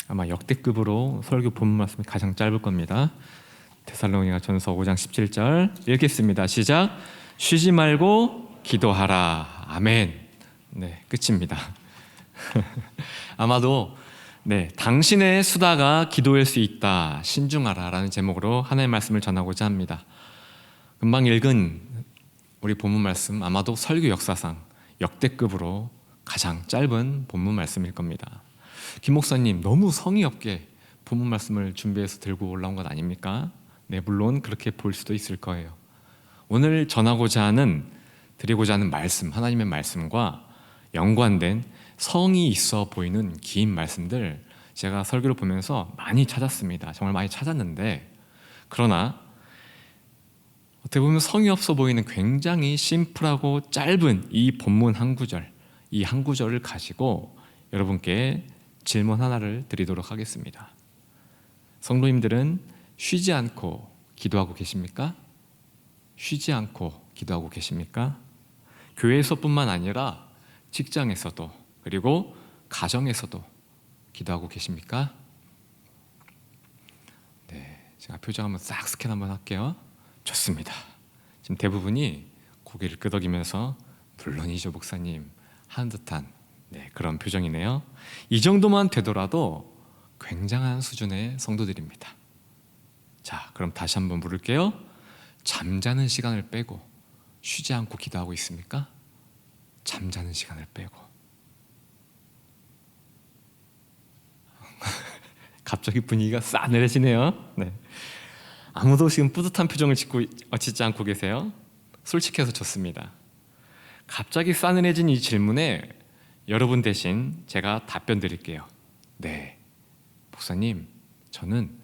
아마 역대급으로 설교 본문 말씀이 가장 짧을 겁니다. 데살로니가 전서 5장 17절 읽겠습니다. 시작. 쉬지 말고 기도하라. 아멘. 네, 끝입니다. 아마도 당신의 수다가 기도일 수 있다. 신중하라 라는 제목으로 하나님의 말씀을 전하고자 합니다. 금방 읽은 우리 본문 말씀 아마도 설교 역사상 역대급으로 가장 짧은 본문 말씀일 겁니다. 김 목사님 너무 성의 없게 본문 말씀을 준비해서 들고 올라온 것 아닙니까? 네, 물론 그렇게 볼 수도 있을 거예요. 오늘 드리고자 하는 말씀, 하나님의 말씀과 연관된 성이 있어 보이는 긴 말씀들 제가 설교를 보면서 많이 찾았습니다. 정말 많이 찾았는데, 그러나 어떻게 보면 성의 없어 보이는 굉장히 심플하고 짧은 이 본문 한 구절, 이 한 구절을 가지고 여러분께 질문 하나를 드리도록 하겠습니다. 성도님들은 쉬지 않고 기도하고 계십니까? 쉬지 않고 기도하고 계십니까? 교회에서뿐만 아니라 직장에서도 그리고 가정에서도 기도하고 계십니까? 네, 제가 표정 한번 싹 스캔 한번 할게요. 좋습니다. 지금 대부분이 고개를 끄덕이면서 물론이죠 목사님 하는 듯한 그런 표정이네요. 이 정도만 되더라도 굉장한 수준의 성도들입니다. 자, 그럼 다시 한번 물을게요. 잠자는 시간을 빼고 쉬지 않고 기도하고 있습니까? 잠자는 시간을 빼고. 갑자기 분위기가 싸늘해지네요. 네. 아무도 지금 뿌듯한 표정을 짓지 않고 계세요. 솔직해서 좋습니다. 갑자기 싸늘해진 이 질문에 여러분 대신 제가 답변 드릴게요. 네, 목사님, 저는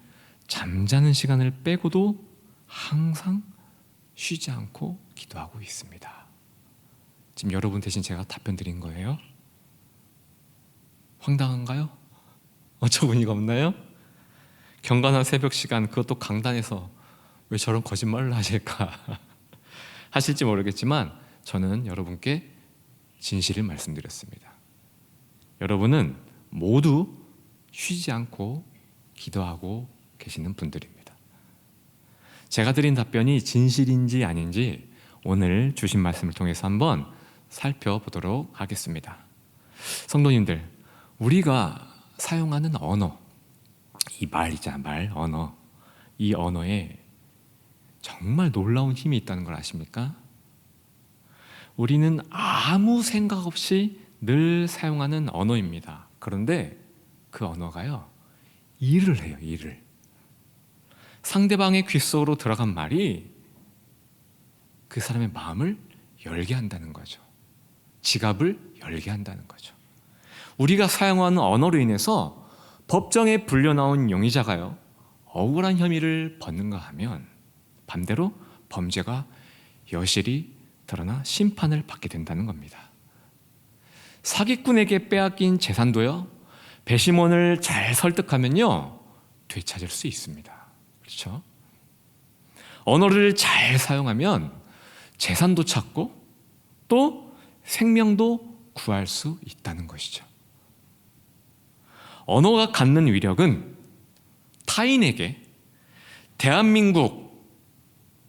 잠자는 시간을 빼고도 항상 쉬지 않고 기도하고 있습니다. 지금 여러분 대신 제가 답변 드린 거예요. 황당한가요? 어처구니가 없나요? 경건한 새벽 시간, 그것도 강단에서 왜 저런 거짓말을 하실까 하실지 모르겠지만 저는 여러분께 진실을 말씀드렸습니다. 여러분은 모두 쉬지 않고 기도하고 계시는 분들입니다. 제가 드린 답변이 진실인지 아닌지 오늘 주신 말씀을 통해서 한번 살펴보도록 하겠습니다. 성도님들, 우리가 사용하는 언어, 이 언어, 이 언어에 정말 놀라운 힘이 있다는 걸 아십니까? 우리는 아무 생각 없이 늘 사용하는 언어입니다. 그런데 그 언어가요, 일을 해요, 일을. 상대방의 귀 속으로 들어간 말이 그 사람의 마음을 열게 한다는 거죠. 지갑을 열게 한다는 거죠. 우리가 사용하는 언어로 인해서 법정에 불려나온 용의자가요, 억울한 혐의를 벗는가 하면 반대로 범죄가 여실히 드러나 심판을 받게 된다는 겁니다. 사기꾼에게 빼앗긴 재산도요, 배심원을 잘 설득하면요 되찾을 수 있습니다. 그렇죠? 언어를 잘 사용하면 재산도 찾고 또 생명도 구할 수 있다는 것이죠. 언어가 갖는 위력은 타인에게 대한민국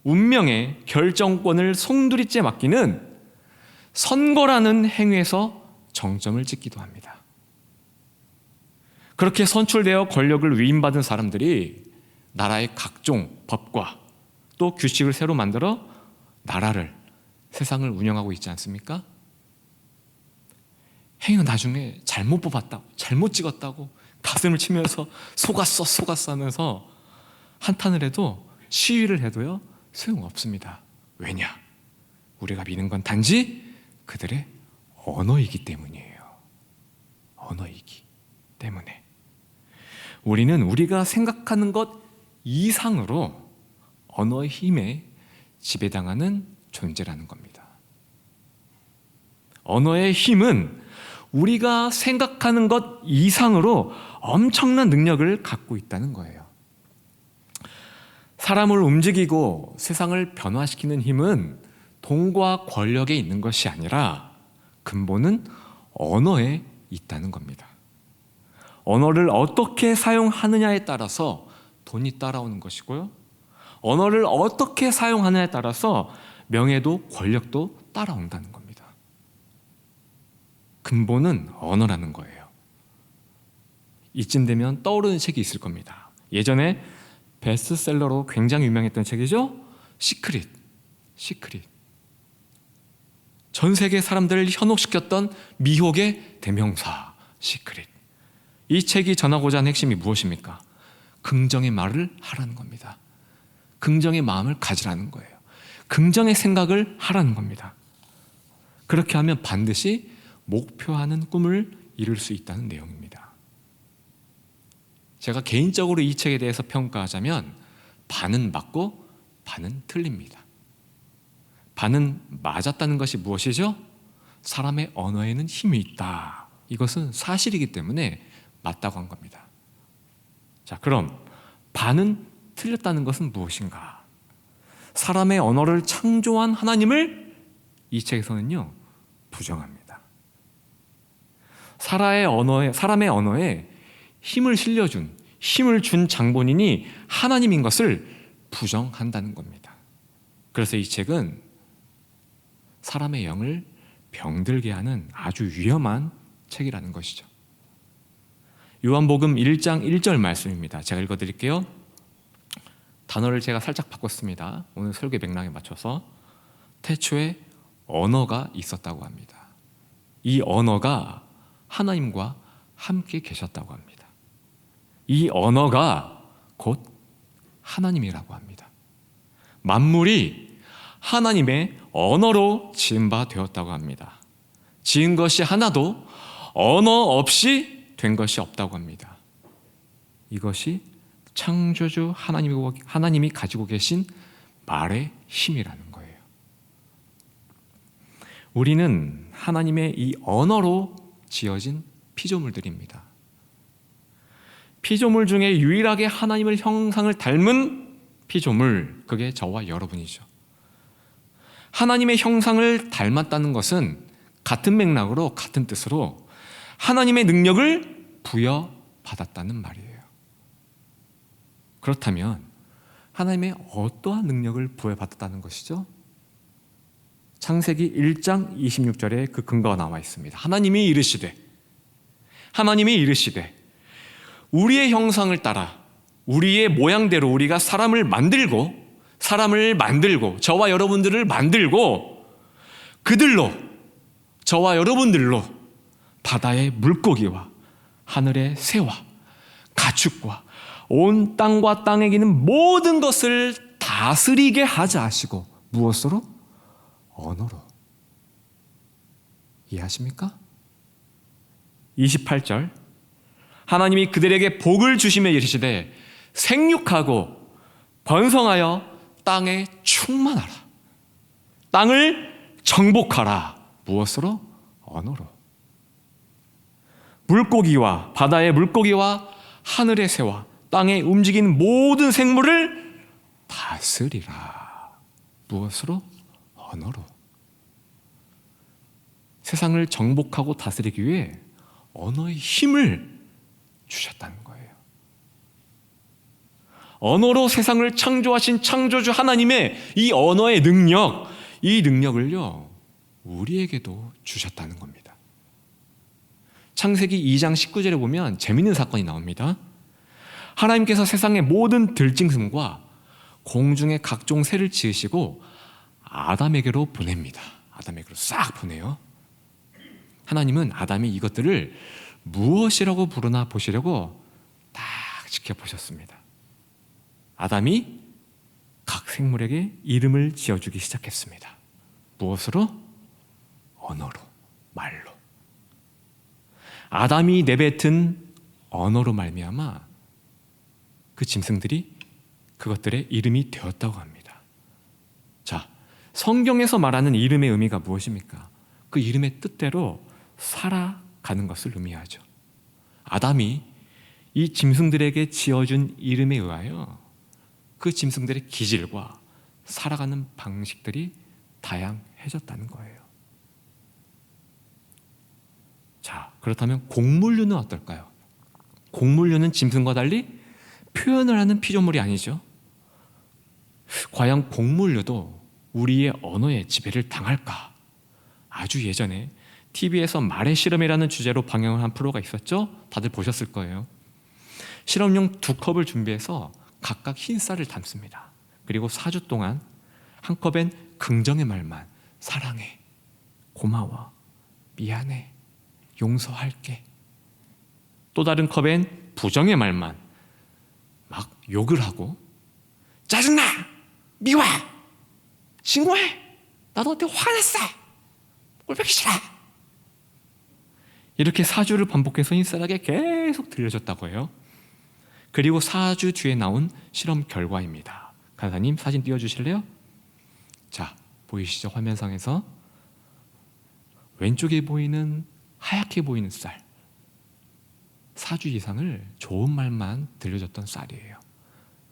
운명의 결정권을 송두리째 맡기는 선거라는 행위에서 정점을 찍기도 합니다. 그렇게 선출되어 권력을 위임받은 사람들이 나라의 각종 법과 또 규칙을 새로 만들어 나라를, 세상을 운영하고 있지 않습니까? 행여 나중에 잘못 뽑았다고, 잘못 찍었다고 가슴을 치면서 속았어 하면서 한탄을 해도, 시위를 해도요 소용없습니다. 왜냐? 우리가 믿는 건 단지 그들의 언어이기 때문이에요. 언어이기 때문에. 우리는 우리가 생각하는 것 이상으로 언어의 힘에 지배당하는 존재라는 겁니다. 언어의 힘은 우리가 생각하는 것 이상으로 엄청난 능력을 갖고 있다는 거예요. 사람을 움직이고 세상을 변화시키는 힘은 돈과 권력에 있는 것이 아니라 근본은 언어에 있다는 겁니다. 언어를 어떻게 사용하느냐에 따라서 돈이 따라오는 것이고요. 언어를 어떻게 사용하느냐에 따라서 명예도 권력도 따라온다는 겁니다. 근본은 언어라는 거예요. 이쯤 되면 떠오르는 책이 있을 겁니다. 예전에 베스트셀러로 굉장히 유명했던 책이죠. 시크릿. 전 세계 사람들을 현혹시켰던 미혹의 대명사 시크릿. 이 책이 전하고자 하는 핵심이 무엇입니까? 긍정의 말을 하라는 겁니다. 긍정의 마음을 가지라는 거예요. 긍정의 생각을 하라는 겁니다. 그렇게 하면 반드시 목표하는 꿈을 이룰 수 있다는 내용입니다. 제가 개인적으로 이 책에 대해서 평가하자면 반은 맞고 반은 틀립니다. 반은 맞았다는 것이 무엇이죠? 사람의 언어에는 힘이 있다. 이것은 사실이기 때문에 맞다고 한 겁니다. 자, 그럼 반은 틀렸다는 것은 무엇인가? 사람의 언어를 창조한 하나님을 이 책에서는요, 부정합니다. 사람의 언어에 힘을 준 장본인이 하나님인 것을 부정한다는 겁니다. 그래서 이 책은 사람의 영을 병들게 하는 아주 위험한 책이라는 것이죠. 요한복음 1장 1절 말씀입니다. 제가 읽어드릴게요. 단어를 제가 살짝 바꿨습니다. 오늘 설교 맥락에 맞춰서. 태초에 언어가 있었다고 합니다. 이 언어가 하나님과 함께 계셨다고 합니다. 이 언어가 곧 하나님이라고 합니다. 만물이 하나님의 언어로 지은 바 되었다고 합니다. 지은 것이 하나도 언어 없이 된 것이 없다고 합니다. 이것이 창조주 하나님이 가지고 계신 말의 힘이라는 거예요. 우리는 하나님의 이 언어로 지어진 피조물들입니다. 피조물 중에 유일하게 하나님의 형상을 닮은 피조물, 그게 저와 여러분이죠. 하나님의 형상을 닮았다는 것은 같은 맥락으로, 같은 뜻으로 하나님의 능력을 부여받았다는 말이에요. 그렇다면 하나님의 어떠한 능력을 부여받았다는 것이죠? 창세기 1장 26절에 그 근거가 나와 있습니다. 하나님이 이르시되 우리의 형상을 따라 우리의 모양대로 우리가 사람을 만들고 저와 여러분들을 만들고 그들로, 저와 여러분들로 바다의 물고기와 하늘의 새와 가축과 온 땅과 땅에 기는 모든 것을 다스리게 하자 하시고, 무엇으로? 언어로. 이해하십니까? 28절, 하나님이 그들에게 복을 주시며 이르시되 생육하고 번성하여 땅에 충만하라. 땅을 정복하라. 무엇으로? 언어로. 물고기와 바다의 물고기와 하늘의 새와 땅에 움직이는 모든 생물을 다스리라. 무엇으로? 언어로. 세상을 정복하고 다스리기 위해 언어의 힘을 주셨다는 거예요. 언어로 세상을 창조하신 창조주 하나님의 이 언어의 능력, 이 능력을요, 우리에게도 주셨다는 겁니다. 창세기 2장 19절에 보면 재미있는 사건이 나옵니다. 하나님께서 세상의 모든 들짐승과 공중의 각종 새를 지으시고 아담에게로 보냅니다. 아담에게로 싹 보내요. 하나님은 아담이 이것들을 무엇이라고 부르나 보시려고 딱 지켜보셨습니다. 아담이 각 생물에게 이름을 지어주기 시작했습니다. 무엇으로? 언어로, 말로. 아담이 내뱉은 언어로 말미암아 그 짐승들이 그것들의 이름이 되었다고 합니다. 자, 성경에서 말하는 이름의 의미가 무엇입니까? 그 이름의 뜻대로 살아가는 것을 의미하죠. 아담이 이 짐승들에게 지어준 이름에 의하여 그 짐승들의 기질과 살아가는 방식들이 다양해졌다는 거예요. 자, 그렇다면 곡물류는 어떨까요? 곡물류는 짐승과 달리 표현을 하는 피조물이 아니죠. 과연 곡물류도 우리의 언어에 지배를 당할까? 아주 예전에 TV에서 말의 실험이라는 주제로 방영을 한 프로가 있었죠. 다들 보셨을 거예요. 실험용 2컵을 준비해서 각각 흰 쌀을 담습니다. 그리고 4주 동안 한 컵엔 긍정의 말만, 사랑해, 고마워, 미안해, 용서할게. 또 다른 컵엔 부정의 말만, 막 욕을 하고, 짜증나, 미워, 신고해, 나 너한테 화냈어, 꼴보기 싫어. 이렇게 4주를 반복해서 흰쌀에게 계속 들려줬다고 해요. 그리고 4주 뒤에 나온 실험 결과입니다. 간사님 사진 띄워주실래요? 자, 보이시죠? 화면상에서 왼쪽에 보이는 하얗게 보이는 쌀, 4주 이상을 좋은 말만 들려줬던 쌀이에요.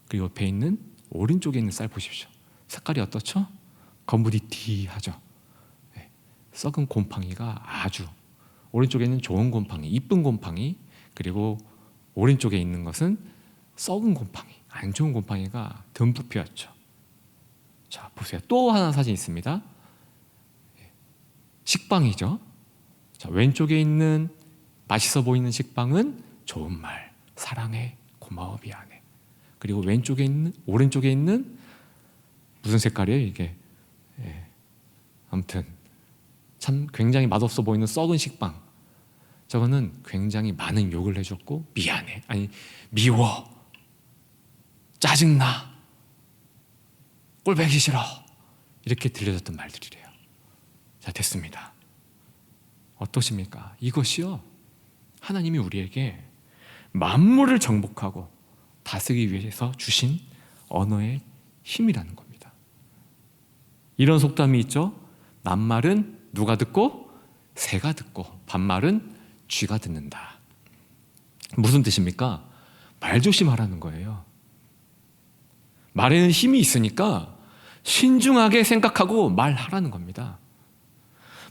그리고 옆에 있는 오른쪽에 있는 쌀 보십시오. 색깔이 어떻죠? 거무디티하죠. 네, 썩은 곰팡이가 아주, 오른쪽에 있는 좋은 곰팡이, 이쁜 곰팡이, 그리고 오른쪽에 있는 것은 썩은 곰팡이, 안 좋은 곰팡이가 듬뿍 피었죠. 자, 보세요. 또 하나 사진 있습니다. 식빵이죠. 자, 왼쪽에 있는 맛있어 보이는 식빵은 좋은 말, 사랑해, 고마워, 미안해. 그리고 오른쪽에 있는 무슨 색깔이에요 이게? 아무튼 참 굉장히 맛없어 보이는 썩은 식빵. 저거는 굉장히 많은 욕을 해줬고, 미안해, 아니 미워, 짜증나, 꼴보기 싫어, 이렇게 들려줬던 말들이래요. 자, 됐습니다. 어떠십니까? 이것이요, 하나님이 우리에게 만물을 정복하고 다스리기 위해서 주신 언어의 힘이라는 겁니다. 이런 속담이 있죠. 낱말은 누가 듣고? 새가 듣고, 반말은 쥐가 듣는다. 무슨 뜻입니까? 말 조심하라는 거예요. 말에는 힘이 있으니까 신중하게 생각하고 말하라는 겁니다.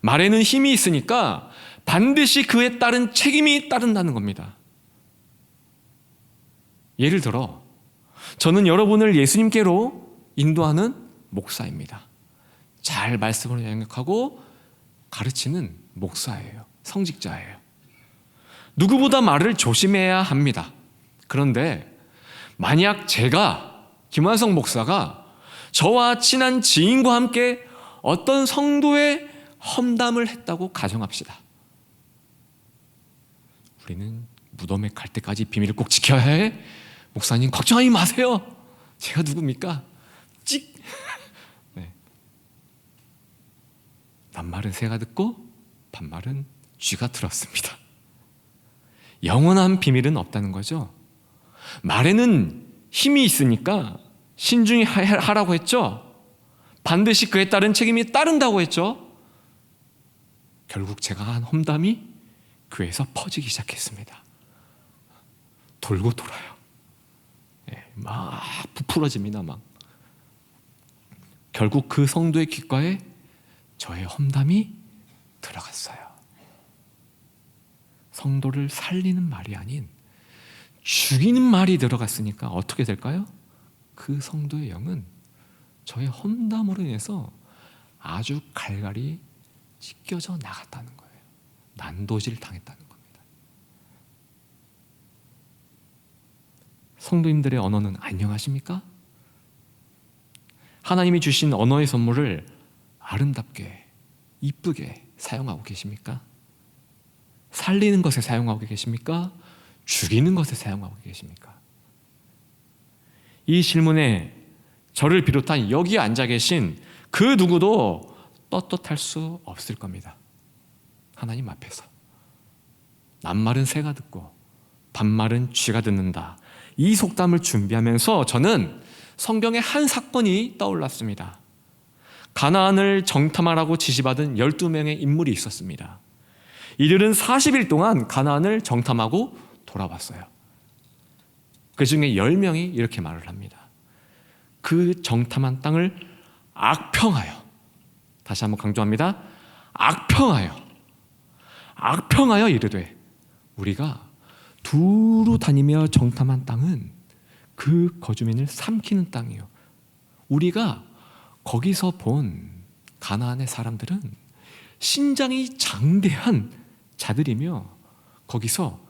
말에는 힘이 있으니까 반드시 그에 따른 책임이 따른다는 겁니다. 예를 들어, 저는 여러분을 예수님께로 인도하는 목사입니다. 잘 말씀을 양육하고 가르치는 목사예요. 성직자예요. 누구보다 말을 조심해야 합니다. 그런데 만약 제가, 김완성 목사가 저와 친한 지인과 함께 어떤 성도의 험담을 했다고 가정합시다. 우리는 무덤에 갈 때까지 비밀을 꼭 지켜야 해. 목사님 걱정하지 마세요. 제가 누굽니까? 찍. 네. 낱말은 새가 듣고 반말은 쥐가 들었습니다. 영원한 비밀은 없다는 거죠. 말에는 힘이 있으니까 신중히 하라고 했죠. 반드시 그에 따른 책임이 따른다고 했죠. 결국 제가 한 험담이 교회에서 퍼지기 시작했습니다. 돌고 돌아요. 막 부풀어집니다. 막. 결국 그 성도의 귓가에 저의 험담이 들어갔어요. 성도를 살리는 말이 아닌 죽이는 말이 들어갔으니까 어떻게 될까요? 그 성도의 영은 저의 험담으로 인해서 아주 갈갈이 찢겨져 나갔다는 거예요. 난도질 당했다는 겁니다. 성도님들의 언어는 안녕하십니까? 하나님이 주신 언어의 선물을 아름답게, 이쁘게 사용하고 계십니까? 살리는 것에 사용하고 계십니까? 죽이는 것에 사용하고 계십니까? 이 질문에 저를 비롯한 여기 앉아 계신 그 누구도 떳떳할 수 없을 겁니다. 하나님 앞에서. 낱말은 새가 듣고 반말은 쥐가 듣는다. 이 속담을 준비하면서 저는 성경의 한 사건이 떠올랐습니다. 가나안을 정탐하라고 지시받은 12명의 인물이 있었습니다. 이들은 40일 동안 가나안을 정탐하고 돌아왔어요. 그 중에 10명이 이렇게 말을 합니다. 그 정탐한 땅을 악평하여, 다시 한번 강조합니다. 악평하여 이르되 우리가 두루 다니며 정탐한 땅은 그 거주민을 삼키는 땅이에요. 우리가 거기서 본 가나안의 사람들은 신장이 장대한 자들이며 거기서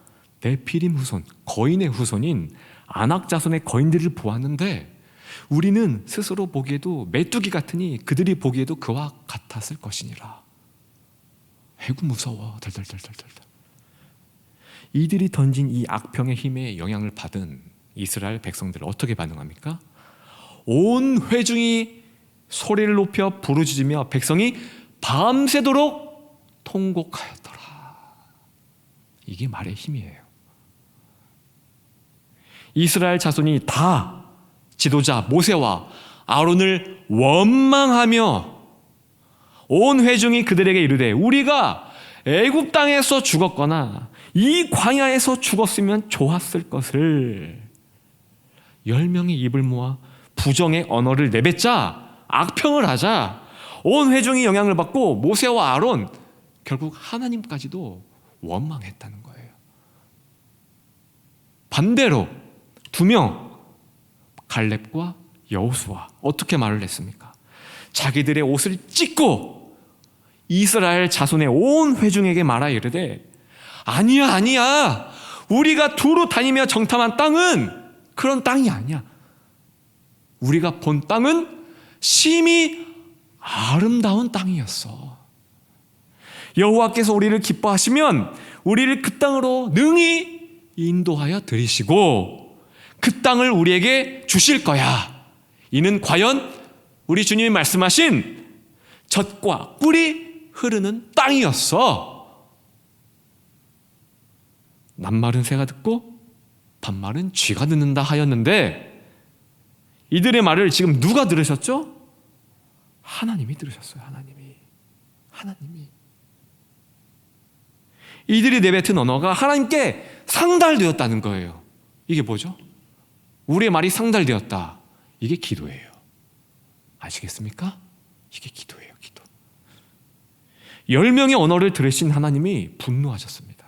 네피림 후손, 거인의 후손인 아낙 자손의 거인들을 보았는데 우리는 스스로 보기에도 메뚜기 같으니 그들이 보기에도 그와 같았을 것이니라. 아이고 무서워. 덜덜덜덜덜. 이들이 던진 이 악평의 힘에 영향을 받은 이스라엘 백성들 어떻게 반응합니까? 온 회중이 소리를 높여 부르짖으며 백성이 밤새도록 통곡하였더라. 이게 말의 힘이에요. 이스라엘 자손이 다 지도자 모세와 아론을 원망하며 온 회중이 그들에게 이르되 우리가 애굽 땅에서 죽었거나 이 광야에서 죽었으면 좋았을 것을 10명이 입을 모아 부정의 언어를 내뱉자 악평을 하자 온 회중이 영향을 받고 모세와 아론 결국 하나님까지도 원망했다는 거예요. 반대로 2명 갈렙과 여호수아 어떻게 말을 했습니까? 자기들의 옷을 찢고 이스라엘 자손의 온 회중에게 말하 이르되 아니야 우리가 두루 다니며 정탐한 땅은 그런 땅이 아니야. 우리가 본 땅은 심히 아름다운 땅이었어. 여호와께서 우리를 기뻐하시면 우리를 그 땅으로 능히 인도하여 들이시고 그 땅을 우리에게 주실 거야. 이는 과연 우리 주님이 말씀하신 젖과 꿀이 흐르는 땅이었어. 낱말은 새가 듣고 반말은 쥐가 듣는다 하였는데 이들의 말을 지금 누가 들으셨죠? 하나님이 들으셨어요. 하나님이. 이들이 내뱉은 언어가 하나님께 상달되었다는 거예요. 이게 뭐죠? 우리의 말이 상달되었다. 이게 기도예요. 아시겠습니까? 이게 기도예요. 기도. 10명의 언어를 들으신 하나님이 분노하셨습니다.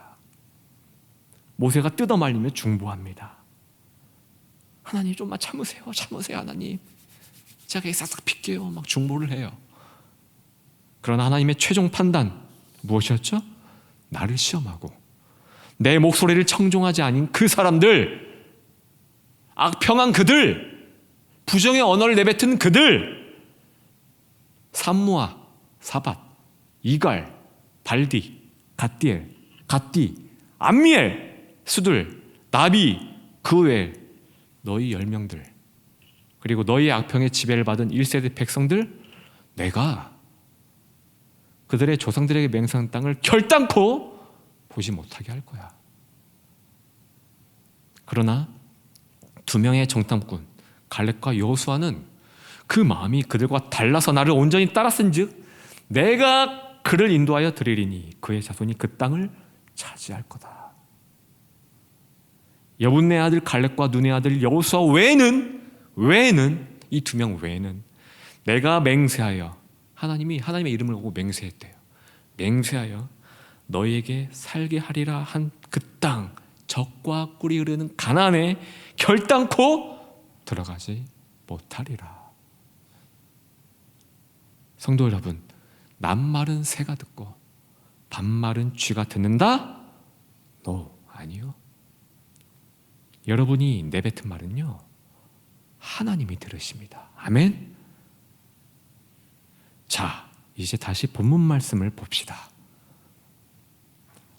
모세가 뜯어말리며 중보합니다. 하나님 좀만 참으세요. 하나님. 제가 싹싹 빌게요. 막 중보를 해요. 그러나 하나님의 최종 판단 무엇이었죠? 나를 시험하고 내 목소리를 청종하지 않은 그 사람들, 악평한 그들, 부정의 언어를 내뱉은 그들, 삼무아, 사밧, 이갈, 발디, 갓디엘, 갓디, 암미엘, 수들, 나비, 그웰, 너희 10명들 그리고 너희 악평의 지배를 받은 1세대 백성들 내가 그들의 조상들에게 맹세한 땅을 결단코 보지 못하게 할 거야. 그러나 2명의 정탐꾼 갈렙과 여호수아는 그 마음이 그들과 달라서 나를 온전히 따랐은즉 내가 그를 인도하여 드리리니 그의 자손이 그 땅을 차지할 거다. 여분네 아들 갈렙과 눈의 아들 여호수아 외에는 이 2명 외에는 내가 맹세하여 하나님의 이름을 보고 맹세했대요. 맹세하여 너희에게 살게 하리라 한 그 땅 젖과 꿀이 흐르는 가나안에 결단코 들어가지 못하리라. 성도 여러분, 낱말은 새가 듣고 반말은 쥐가 듣는다? 아니요. 여러분이 내뱉은 말은요 하나님이 들으십니다. 아멘. 자, 이제 다시 본문 말씀을 봅시다.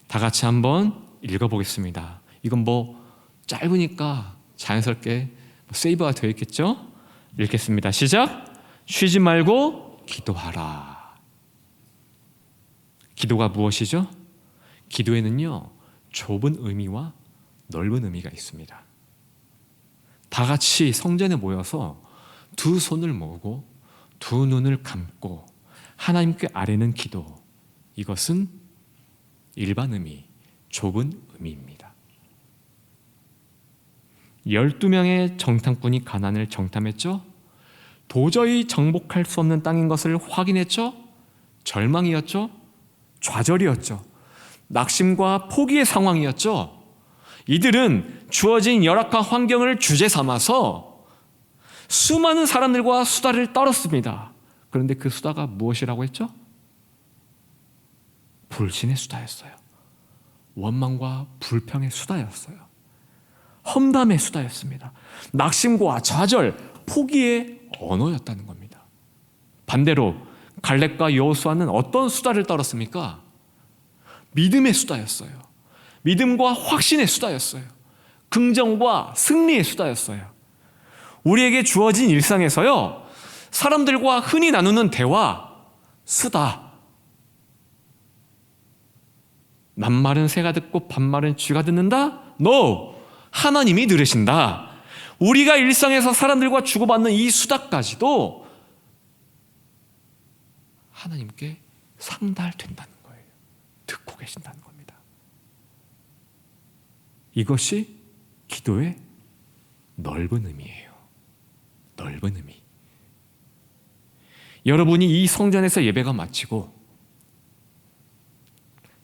다 같이 한번 읽어보겠습니다. 이건 짧으니까 자연스럽게 세이브가 되어 있겠죠? 읽겠습니다. 시작. 쉬지 말고 기도하라. 기도가 무엇이죠? 기도에는요 좁은 의미와 넓은 의미가 있습니다. 다 같이 성전에 모여서 2 손을 모으고 2 눈을 감고 하나님께 아뢰는 기도, 이것은 일반 의미, 좁은 의미입니다. 12명의 정탐꾼이 가나안을 정탐했죠. 도저히 정복할 수 없는 땅인 것을 확인했죠. 절망이었죠. 좌절이었죠. 낙심과 포기의 상황이었죠. 이들은 주어진 열악한 환경을 주제 삼아서 수많은 사람들과 수다를 떨었습니다. 그런데 그 수다가 무엇이라고 했죠? 불신의 수다였어요. 원망과 불평의 수다였어요. 험담의 수다였습니다. 낙심과 좌절, 포기의 언어였다는 겁니다. 반대로 갈렙과 여호수아는 어떤 수다를 떨었습니까? 믿음의 수다였어요. 믿음과 확신의 수다였어요. 긍정과 승리의 수다였어요. 우리에게 주어진 일상에서요, 사람들과 흔히 나누는 대화, 수다. 낱말은 새가 듣고 반말은 쥐가 듣는다? No! 하나님이 들으신다. 우리가 일상에서 사람들과 주고받는 이 수다까지도 하나님께 상달된다는 거예요. 듣고 계신다는 겁니다. 이것이 기도의 넓은 의미예요. 넓은 의미. 여러분이 이 성전에서 예배가 마치고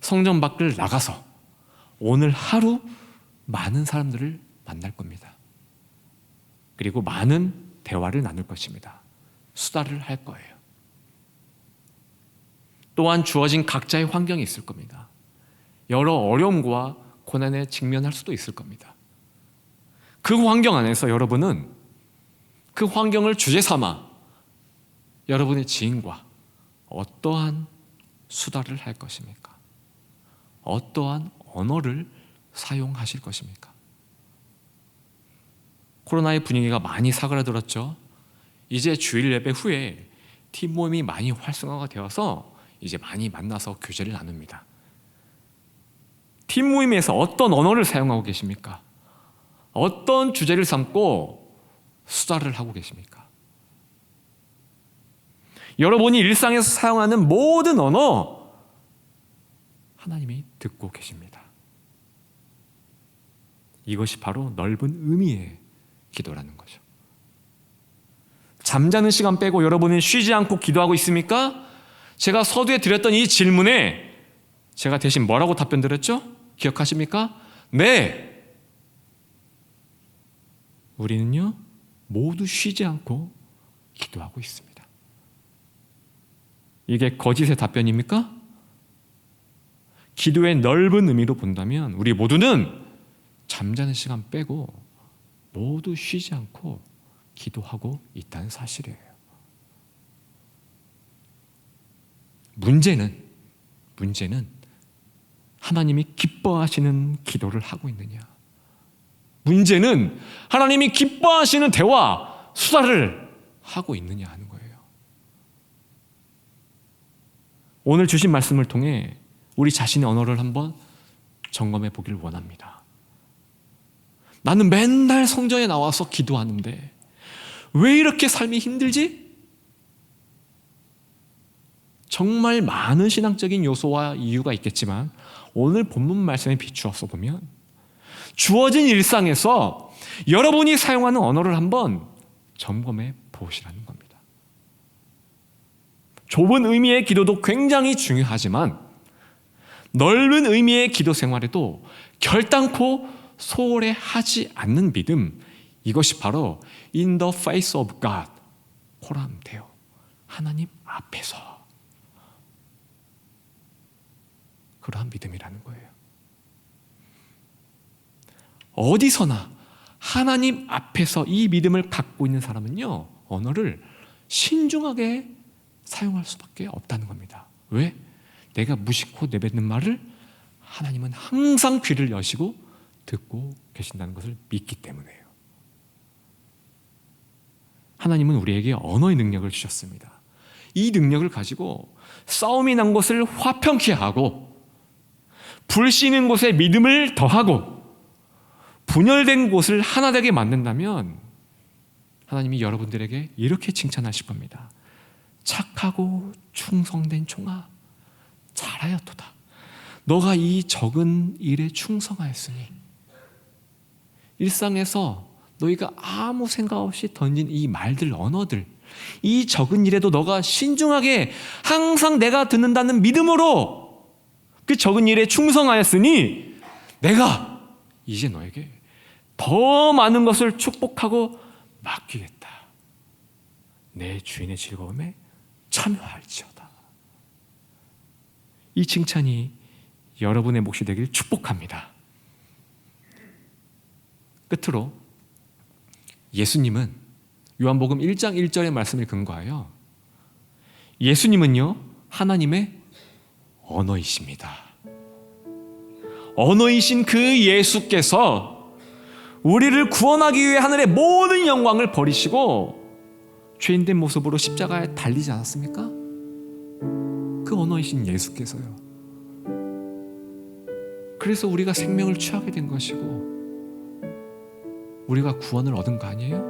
성전 밖을 나가서 오늘 하루 많은 사람들을 만날 겁니다. 그리고 많은 대화를 나눌 것입니다. 수다를 할 거예요. 또한 주어진 각자의 환경이 있을 겁니다. 여러 어려움과 고난에 직면할 수도 있을 겁니다. 그 환경 안에서 여러분은 그 환경을 주제 삼아 여러분의 지인과 어떠한 수다를 할 것입니까? 어떠한 언어를 사용하실 것입니까? 코로나의 분위기가 많이 사그라들었죠. 이제 주일 예배 후에 팀 모임이 많이 활성화가 되어서 이제 많이 만나서 교제를 나눕니다. 팀 모임에서 어떤 언어를 사용하고 계십니까? 어떤 주제를 삼고 수다를 하고 계십니까? 여러분이 일상에서 사용하는 모든 언어, 하나님이 듣고 계십니다. 이것이 바로 넓은 의미의 기도라는 거죠. 잠자는 시간 빼고 여러분은 쉬지 않고 기도하고 있습니까? 제가 서두에 드렸던 이 질문에 제가 대신 뭐라고 답변 드렸죠? 기억하십니까? 네! 우리는요, 모두 쉬지 않고 기도하고 있습니다. 이게 거짓의 답변입니까? 기도의 넓은 의미로 본다면 우리 모두는 잠자는 시간 빼고 모두 쉬지 않고 기도하고 있다는 사실이에요. 문제는 하나님이 기뻐하시는 기도를 하고 있느냐. 문제는 하나님이 기뻐하시는 대화, 수다를 하고 있느냐 하는 거예요. 오늘 주신 말씀을 통해 우리 자신의 언어를 한번 점검해 보길 원합니다. 나는 맨날 성전에 나와서 기도하는데 왜 이렇게 삶이 힘들지? 정말 많은 신앙적인 요소와 이유가 있겠지만 오늘 본문 말씀에 비추어서 보면 주어진 일상에서 여러분이 사용하는 언어를 한번 점검해 보시라는 겁니다. 좁은 의미의 기도도 굉장히 중요하지만 넓은 의미의 기도 생활에도 결단코 소홀히 하지 않는 믿음, 이것이 바로 in the face of God, 호람되어 하나님 앞에서 그러한 믿음이라는 거예요. 어디서나 하나님 앞에서 이 믿음을 갖고 있는 사람은요, 언어를 신중하게 사용할 수밖에 없다는 겁니다. 왜? 내가 무심코 내뱉는 말을 하나님은 항상 귀를 여시고 듣고 계신다는 것을 믿기 때문에요. 하나님은 우리에게 언어의 능력을 주셨습니다. 이 능력을 가지고 싸움이 난 곳을 화평케 하고 불씨는 곳에 믿음을 더하고 분열된 곳을 하나 되게 만든다면 하나님이 여러분들에게 이렇게 칭찬하실 겁니다. 착하고 충성된 종아, 잘하였도다. 너가 이 적은 일에 충성하였으니 일상에서 너희가 아무 생각 없이 던진 이 말들, 언어들, 이 적은 일에도 너가 신중하게 항상 내가 듣는다는 믿음으로 그 적은 일에 충성하였으니 내가 이제 너에게 더 많은 것을 축복하고 맡기겠다. 내 주인의 즐거움에 참여할지어다. 이 칭찬이 여러분의 몫이 되길 축복합니다. 끝으로 예수님은 요한복음 1장 1절의 말씀을 근거하여 예수님은요 하나님의 언어이십니다. 언어이신 그 예수께서 우리를 구원하기 위해 하늘의 모든 영광을 버리시고 죄인된 모습으로 십자가에 달리지 않았습니까? 그 언어이신 예수께서요. 그래서 우리가 생명을 취하게 된 것이고 우리가 구원을 얻은 거 아니에요?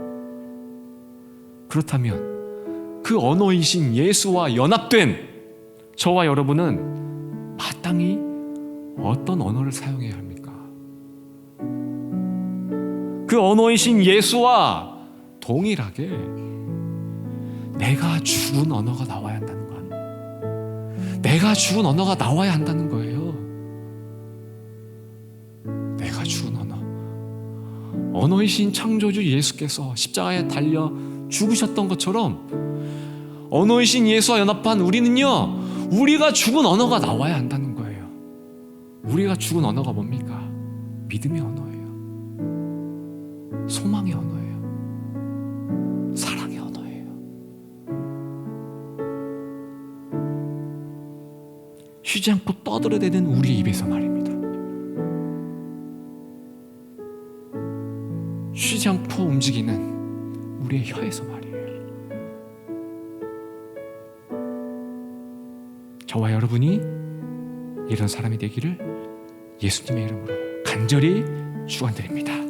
그렇다면 그 언어이신 예수와 연합된 저와 여러분은 마땅히 어떤 언어를 사용해야 합니까? 그 언어이신 예수와 동일하게 내가 죽은 언어가 나와야 한다는 것. 내가 죽은 언어가 나와야 한다는 거예요. 내가 죽은 언어. 언어이신 창조주 예수께서 십자가에 달려 죽으셨던 것처럼 언어이신 예수와 연합한 우리는요, 우리가 죽은 언어가 나와야 한다는 거예요. 우리가 죽은 언어가 뭡니까? 믿음의 언어예요. 소망의 언어예요. 사랑의 언어예요. 쉬지 않고 떠들어대는 우리 입에서 말입니다. 쉬지 않고 움직이는 우리의 혀에서 말이에요. 저와 여러분이 이런 사람이 되기를 예수님의 이름으로 간절히 축원드립니다.